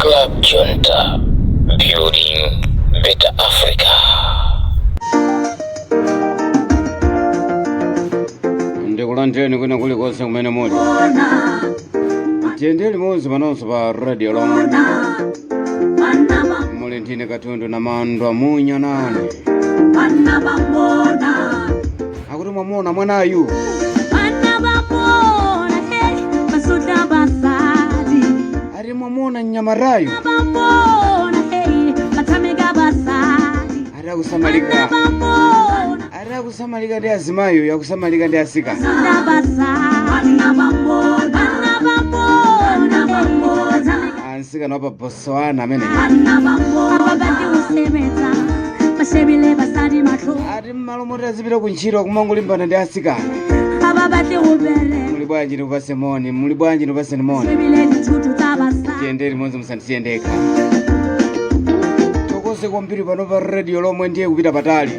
Club Junta, building better Africa. Ndikulandireni kwina kulikonse kumene muli. Tiyendere limodzi panonso pa radio lomwe. Muli ndine Katundu na Mandwa Munyanane. Akuti mwamona mwanayu. Ari mwamona Nyamarayu. Ari akusamalika ndi azimayo, yakusamalika ndi asika. Ansika nopa Botswana amene. Ari mmalo moti azipita kuntchito kumangolimbana ndi asikana. Muli bwanji ndikupase moni, muli bwanji ndikupase moni. Tiyendere limodzi musandisiyendeka. Tokoze kwambiri pano pa radio lomwe ndiye kupita patali.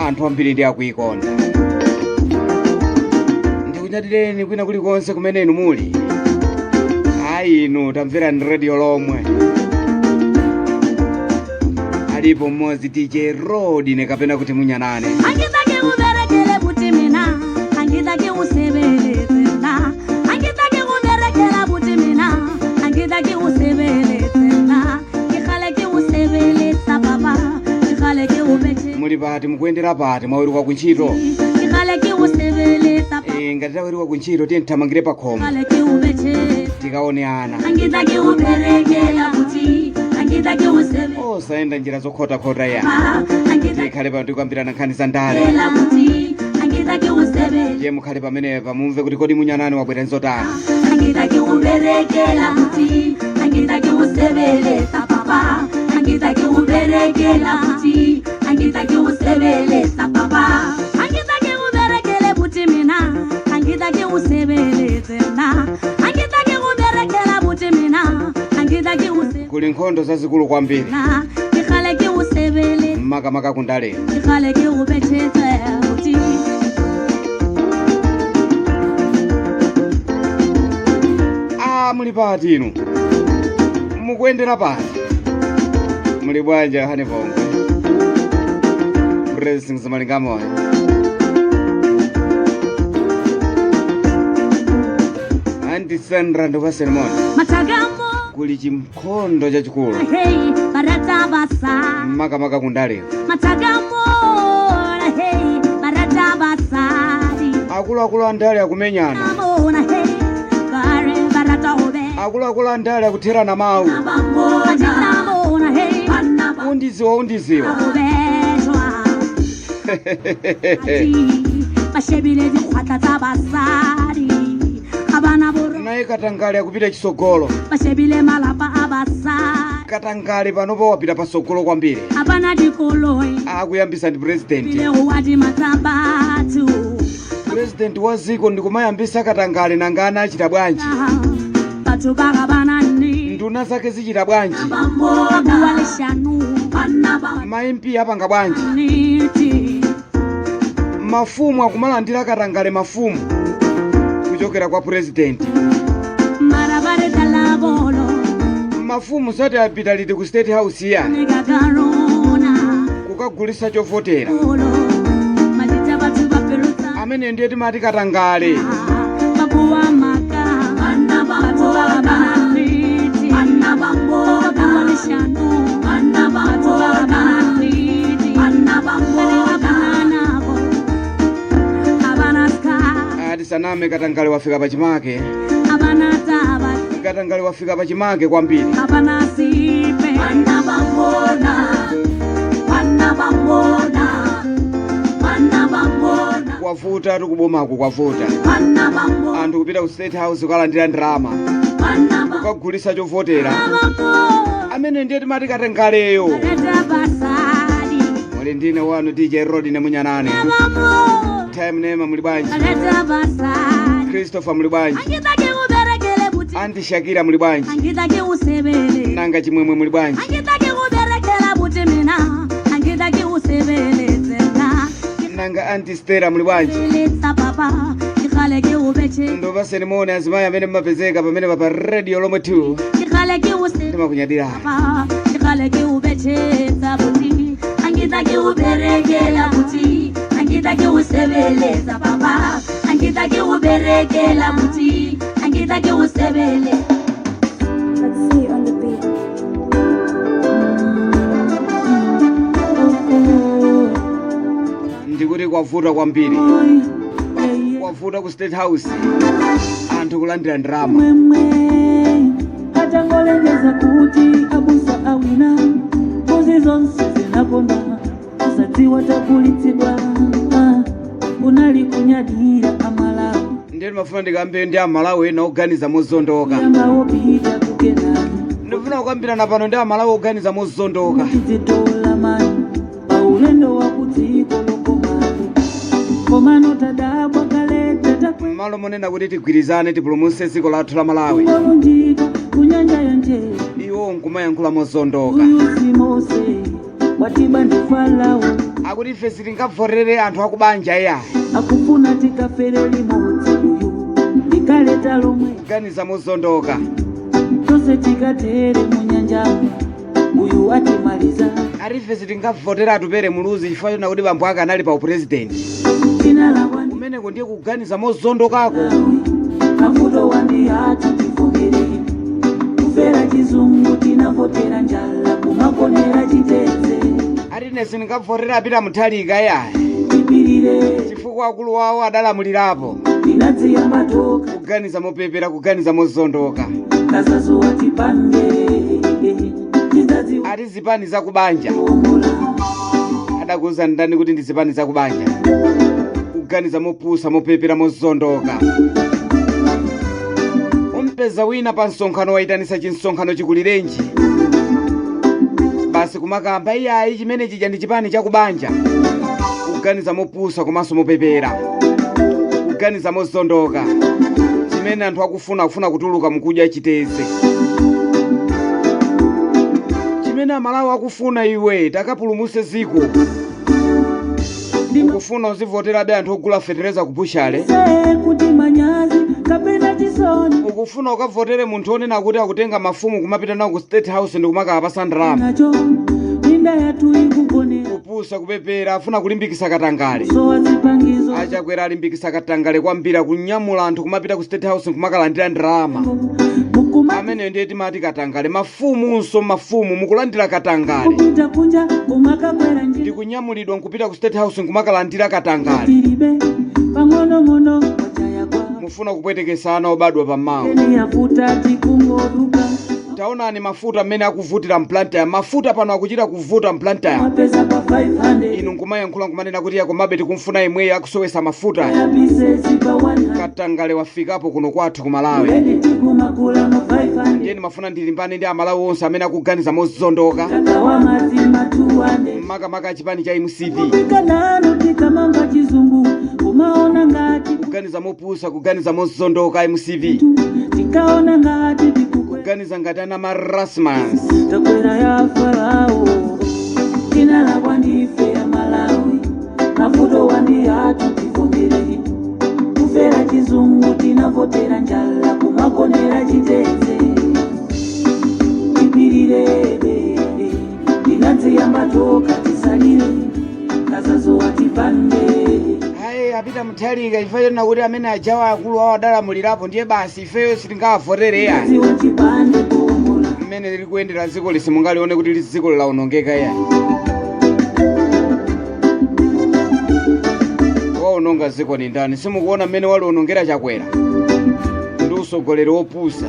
Anthu ambiri ndi akuikonda. Ndikunyadileni kwina kulikonse kumene inu muli. Ayi inu tamvera ndi radio lomwe. Alipo mmodzi DJ Rodi nekapena kuti Munyanane. Angitake uberekele kuti mina, angitake usebelezela. Angitake uberekela kuti mina, angitake usebelezela. Ikhaleke usebeleza baba, ikhaleke ubete. Muli pati mukuyendera pati mwaweruka kuntchito. Ikhaleke usebeleza baba. Ngati taweruka kuntchito tiye nthamangire pa khomo. Ikhaleke ubete. Tikaoneana. Angitake uberekela kuti angitake usebeleza. Osaenda njira zokhota ya. Tikhale pano tikambirana nkhani za ndale. Angitake usebeleza. Ye mukhale pamenepa mumve kuti kodi Munyanane wabwera nzotani. Angitake uberekela kuti angitake usebeleza baba. Angitake uberekela kuti angitake usebeleza baba. Angitake uberekele kuti mina angitake usebeleze na. Angitake uberekela kuti mina angitake usebeleze. Kuli nkhondo zazikulu kwambiri. Na ikhaleke usebeleze. Makamaka kundale. Ikhaleke ubethethe kuti muli pati inu. Mukuyendera pati. Muli bwanja hani vongo. Blessings malingamo. Anti Sandra ndo pasemoni. matagambo Kuli chimkhondo chachikulu. hey barata basa. Makamaka kundale. Matagambo hey barata basa. Akulu andale akumenyana. Amona hey kare barata obe. Akulu andale akutherana mawu. Amona hey Undiziwa. obetwa. Mashebile dikhwata tsa basadi. Abana boro Naye Katangale akupita chisogolo. mashebile malapa abasadi. Katangale panopo wapita pasogolo kwambiri. Abana dikoloi Akuyambisa ndi president. bile wadi matambatu. President wa ziko ndikumayambisa Katangale nangana achita bwanji. Batu bagabana ni Nduna zake zichita bwanji. walishanu Ma-MP apanga bwanji. niti. Mafumu akumalandira Katangale mafumu kuchokera kwa president. Marabare talabolo Mafumu sati apita liti ku State House ya negagarona kukagulisa chovotera. olo majita batu baperuta Amene ndiye timati Katangale. bakuwa maka batu bagabana niti batu walishanu batu bagabana niti bagabana nabo abana ska Ati saname Katangale wafika pachimake. abana taba Katangale wafika pachimake kwambiri. abana sipe Kwavuta tukubomako kwavuta. Anthu kupita ku State House kukalandira ndrama. Kukagulisa chovotera. Amene ndiye timati Katangaleyo. basadi Muli ndine wanu DJ Rodi ne Munyanane. Time nema muli bwanji. basadi Christopher muli bwanji. angitake uberekele buti Anti Shakira muli bwanji. angitake usebele Nanga chimwemwe muli bwanji. angitake uberekela buti mina angitake usebeleze na Nanga Anti Stella muli bwanji. Letsa papa ikhaleke ubeche ndopaseni moni azimayi amene mmapezeka pamene pa radio lomwe 2 Chikale ki use ndimakunyadira Chikale ki ubeche zabuti Angita ki uberekela buti Angita ki usebeleza papa Angita ki uberekela buti Angita ki usebele Let's see on the beat. ndikuti kwavuta kwambiri kwavuta ku State House anthu kulandira ndalama Mwemwe atangolengeza kuti abusa awina mbuzi zonse zinaponda usatiwa takulitsidwa unali kunyadira amalawi ndiye mafuna ndikambe ndi amalawi ena oganiza mozondoka yambawopita kukenani ndifuna kukambirana pano ndi amalawi oganiza mozondoka tizitola mani paulendo wakudziko lokomatu komano tadabwa kaleta malo monena kuti tigwirizane tipulumutse dziko lathu la Malawi takulunjika kunyanja yanje iwo nkumayankhula mozondoka uyusimose watiba ndi Farao akuti ife sitingavotere anthu akubanja iya akufuna tikafere limodzi uyu ndikaleta lomwe kuganiza mozondoka tose tikatere munyanjamu uyu atimaliza ati ife sitingavotera atupere muluzi chifukwa chona kuti bambo ake anali pa upresidenti tina lawani kumeneko ndiye kuganiza mozondokako mafuto wandi ati tifogere kufera chizungu tinavotera njala kumakonera chiteze ati ine sindingavotera apita muthalika iya tipirire chifukwa akulu wawo adalamulirapo tinadziya matoka kuganiza mopepera kuganiza mozondoka kazazuwa tipande chizadziwa ati zipani zakubanja adakuwuza ndani kuti ndi zipani zakubanja kuganiza mopusa mopepera mozondoka umpeza wina pa msonkhano wayitanisa chinsonkhano chikulirenji basi kumakamba iyayi chimene chija ndi chipani chakubanja kuganiza mopusa komanso mopepera kuganiza mozondoka chimene anthu akufuna kutuluka mukudya chiteze chimene amalawi akufuna iwe takapulumutse dziko kufuna uzivoterabe anthu ogula fetereza kubushale kuti manyazi kapena chisoni ukufuna ukavotere munthu onena kuti akutenga mafumu kumapita nawo ku State House ndi kumakapasa ndalama nacho minda yathu ikugonera kupusa kupepera afuna kulimbikisa katangale so wazipangizo achakwera alimbikisa katangale kwambiri kunyamula anthu kumapita ku State House nkumakalandira ndalama mukuma amene ndiye timati katangale mafumunso mafumu mukulandira katangale kupita kunja kumakakwera njira ndikunyamulidwa nkupita ku State House nkumakalandira katangale tilibe pang'onong'ono wachayakwa mufuna kupwetekesa ana obadwa pammawa eni yafuta tikungoduka taonani mafuta amene akuvutira mplantaya mafuta pano akuchita kuvuta mplantaya mapesa pa 500 inu nkumayankhula nkumanena kuti yakomabe tikumfuna imweyo akusowesa mafuta yabisesi pa 100 katangale wafikapo kuno kwathu ku Malawi eni tikumakula ma 500 ndiyeni mafuna ndilimbane ndi amalawi onse amene akukganiza mozondoka takawa mazima 200 makamaka achipani cha MCV tikanano tikamanga chizungu umaona ngati kuganiza mopusa kuganiza mozondoka MCV tikaona ngati tikukwe kuganiza ngati ana marasmas takwera ya Farao tina la wandife ya Malawi mafuto wandi atu tifogere kufera chizungu tinavotera njala kumakonera chiteze tipirire tinadziya matoka tisalire kazazuwa tipande ayi apita muthalika chifukwa chona kuti amene ajawa akulu awo adalamulirapo ndiye basi ifeyo sitingavotereya ziwa chipande kuombola mmene lili kuyendera dziko lisi mungalione kuti dziko lawonongeka yani waononga dziko ni ndani simukuona mmene waliwonongera chakwera ndi usogoleri wopusa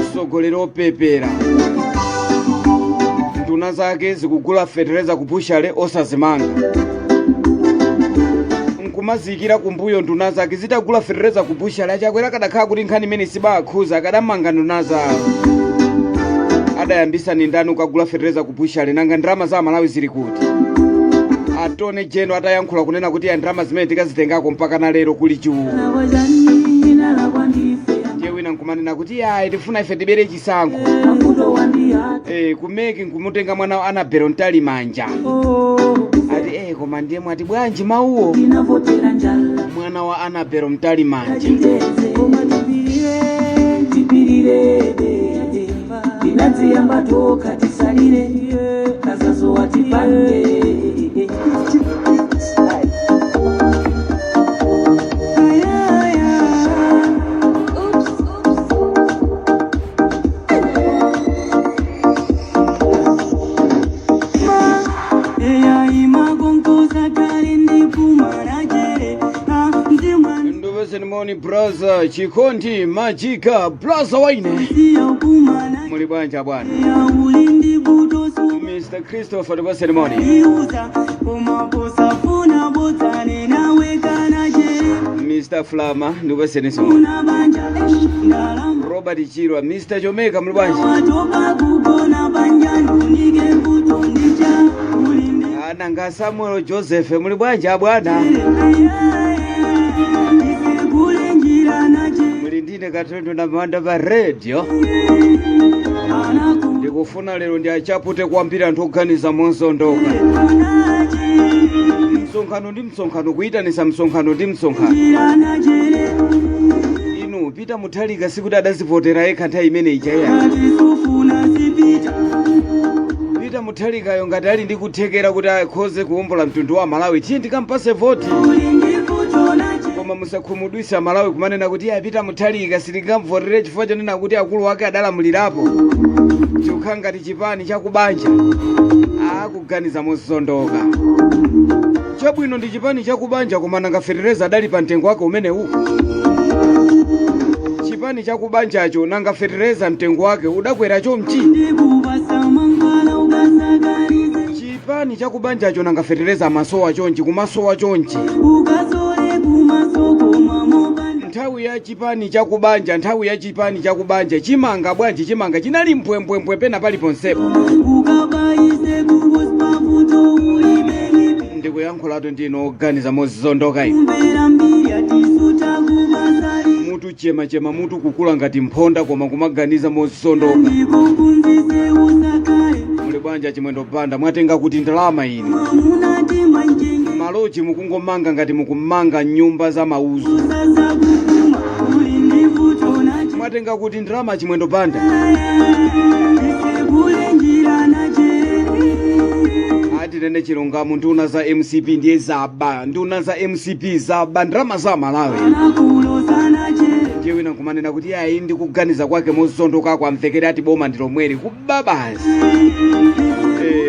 usogoleri wopepera nduna zake zikugula fetereza kubushale osazimanga nkumazikira kumbuyo nduna zake zitagula fetereza kubushale achakwera kadakhala kuti nkhani imene sibakhuza akadamanga nduna zawo adayambisa ni ndani ukagula fetereza kubushale nanga ndalama za Malawi zili kuti atone jeno atayankhula kunena kuti ya ndalama zimene tikazitengako mpaka na lero kuli chiwu na wajani tina la wandife ya ndiye wina nkumanena kuti yayi tifuna ife tibere chisankho mafuto wandi atu kumeki nkumutenga mwana wa Anabelo Ntalimanja ati koma ndiye mwati bwanji mauwo inavotera njala mwana wa Anabelo Mtalimanje tachiteze koma tipirire ndinadziyamba toka tisalire kazazo watipande Moni brother Chikondi Majika brother waine muli bwanja bwana Mr. Christopher ndivyo ceremony Mr. Flama ndivyo ceremony Robert Chirwa Mr. Jomeka muli bwanja Ananga Samuel Joseph muli bwanja bwana Mulindine Katondo na Manda va radio ndikufuna lero ndi achapute kwambira anthu oganiza monsondoka msonkhano ndi msonkhano kuyitanisa msonkhano ndi msonkhano inu Peter Mutharika sikuti adazivotera yekha nthawi imene ichaya Peter Mutharika yo ngati ali ndi kuthekera kuti akhoze kuwombola mtundu wa Malawi tiye ndikampase voti koma musakhumudwisa Malawi kumanena kuti Peter Mutharika sitingamvotere chifukwa chonena kuti akulu wake adalamulirapo chikukhala ngati chipani chakubanja akuganiza mosondoka chabwino ndi chipani chakubanja koma nangaferereza adali pa mtengo wake umenewu chipani chakubanjacho nangaferereza mtengo wake udakwera chomchi chipani chakubanjacho nangaferereza masowa chonchi kumasowa chonchi nthawi ya chipani chakubanja chimanga bwanji chimanga chinali mpwempwempwe pena pali ponsepo ndikuyankhulato ndino oganiza mozondoka ino mutu chema mutu kukula ngati mphonda koma kumaganiza mozondoka muli bwanja chimwendo panda mwatenga kuti ndalama ino maloji mukungomanga ngati mukumanga nyumba za mauzo mwatenga kuti ndalama chimwendo panda ati nene chilungamo nduna za MCP ndiye zaba nduna za MCP zaba ndalama za Malawi ndiye wina kumanena kuti ayi ndi kuganiza kwake mozondoka kwa mvekere ati boma ndilomweri kubabazi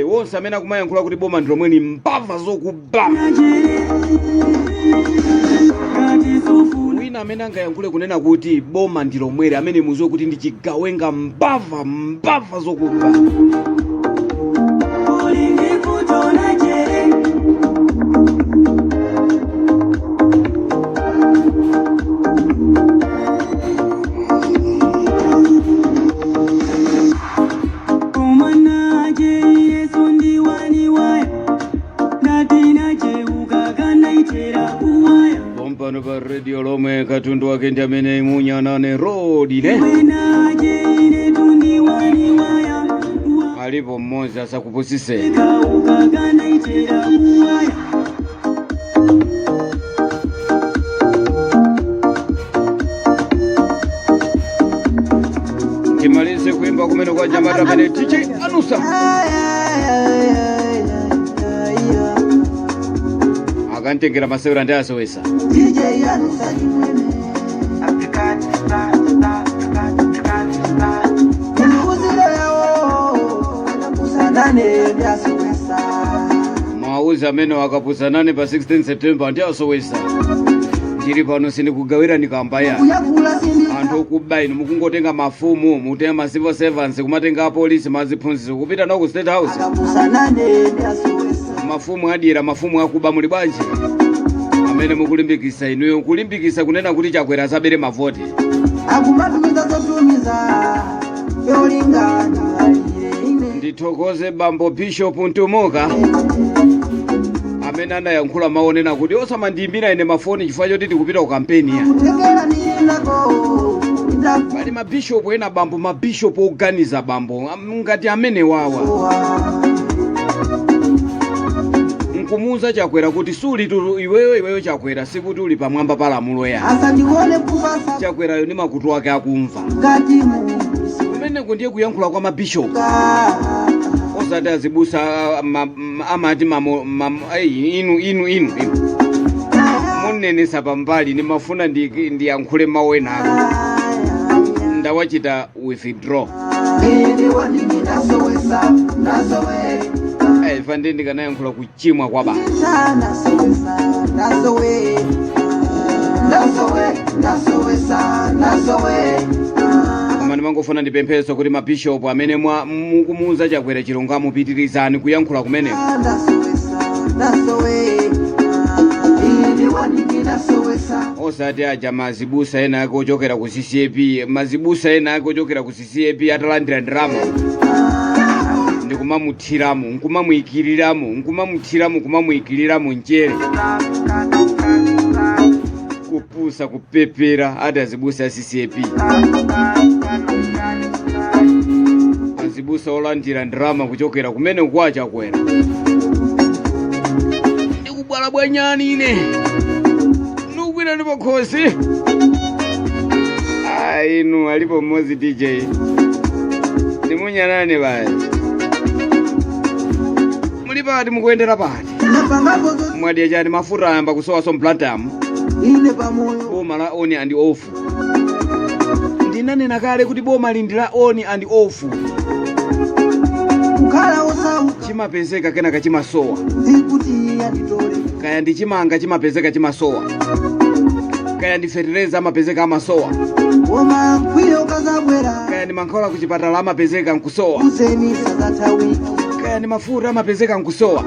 wonse amene akumayankhula kuti boma ndilomweri mbava zokuba wina amene angayankhule kunena kuti boma ndilomweri amene muziwe kuti ndi chigawenga mbava zokuba radio lomwe katundu wake ndi amene imunyanane road ne alipo mmodzi asakupusise timalize kuimba kumene kwa Nyamata pene DJ Anusa akantengera masewera ndi asowesa DJ Anusa chimwene mauzi amene wakapusanane pa 16 September ndi asowesa chiri pano sindikugawira nikambaya anthu okuba inu mukungotenga mafumu mutenga ma civil servants kumatenga apolisi maziphunzitsi kupita nawo ku State House mafumu adira mafumu akuba muli bwanji amene mukulimbikisa inuyo kulimbikisa kunena kuti chakwera zabere mavoti akumatumiza zotumiza yolingana ndithokoze bambo Bishop Ntumuka amene anayankhula maonena kuti osamandiyimbira ine mafoni chifukwa choti tikupita ku kampeni ya pali mabishopu ena bambo mabishopu oganiza bambo ngati amene wawa nkumuza Chakwera kuti suli tu iweyo Chakwera sikuti uli pamwamba pa lamulo ya asandikole kupasa Chakwerayo ni makutu ake akumva ngati mu kumene kundiye kuyankhula kwa mabishop osati azibusa amati inu munenesa pambali nimafuna ndiyankhule mawu enako ndawachita withdraw fande ndikanayankhula kuchimwa kwa basi koma ndimangofuna ndipempheso kuti mabishopu amene mukumuza Chakwera chilungamo pitirizani kuyankhula kumeneko osati aja mazibusa ena ake ochokera ku CCAP mazibusa ena ake ochokera ku CCAP atalandira ndirama ndikumamuthiramo nkumamuyikiriramo njere kupusa kupepera ati azibusa ya CCAP azibusa olandira ndirama kuchokera kumene kwa Chakwera ndikubwala bwanyani ine nukwira ndipakhosi inu alipo mmozi DJ ndimunyanane basi muli pati mukuyendera pati mwadiya chani mafuta ayamba kusowa somplatam ine pamoyo boma la on and off ndinanena kale kuti boma lindila on and off kukhala osauka chimapezeka kenaka chimasowa ndikuti yanditole kaya ndichimanga chimapezeka chimasowa kaya ndi fertilizer amapezeka amasowa koma mkwiyo ukazabwera kaya ndi mankhwala kuchipatala amapezeka nkusowa kuzenisa zathawiki kaya ndi mafuta amapezeka nkusowa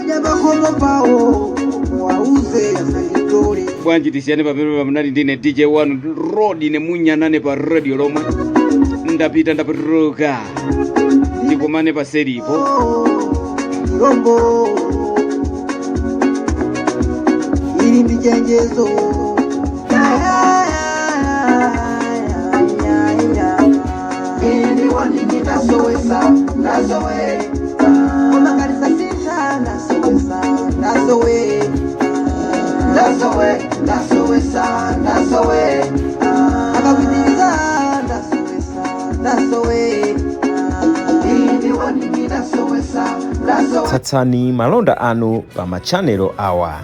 jabakomo pawo wauze yasanditole bwanji tisiyane pamene pamunali ndine DJ One Road ine munyanane pa radio lomwe ndapita ndapaturuka ndikomane pa seripo irombo ili ndichenjezo ili waningita sowesa nazowe omakarisa sita nasowe nasowesa nasowe akawidiriza nasowe ili waningita sowesa nasowe tsatsani malonda anu pa machanelo awa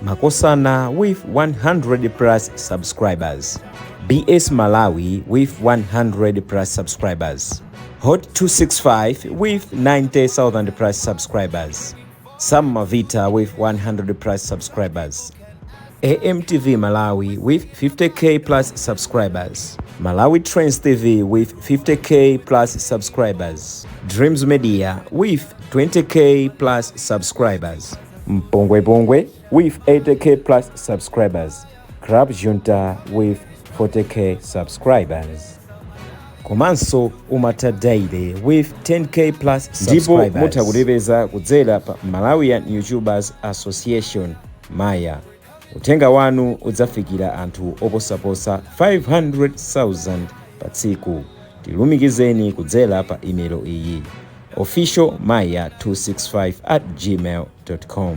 Makosana with 100 plus subscribers, BS Malawi with 100 plus subscribers, Hot 265 with 90,000 plus subscribers, Sam Mavita with 100 plus subscribers, AMTV Malawi with 50k plus subscribers, Malawi Trends TV with 50k plus subscribers, Dreams Media with 20k plus subscribers, Mpongwe Pongwe with 80k plus subscribers, Crab Junta with 40k subscribers. Komanso Umata Daily with 10k plus subscribers. Ndipo mutakulipeza kudzera pa Malawian YouTubers Association Maya. Utenga wanu udzafikira anthu oposaposa 500,000 pa tsiku. Tilumikizeni kudzera pa email iyi officialmaya265@gmail.com.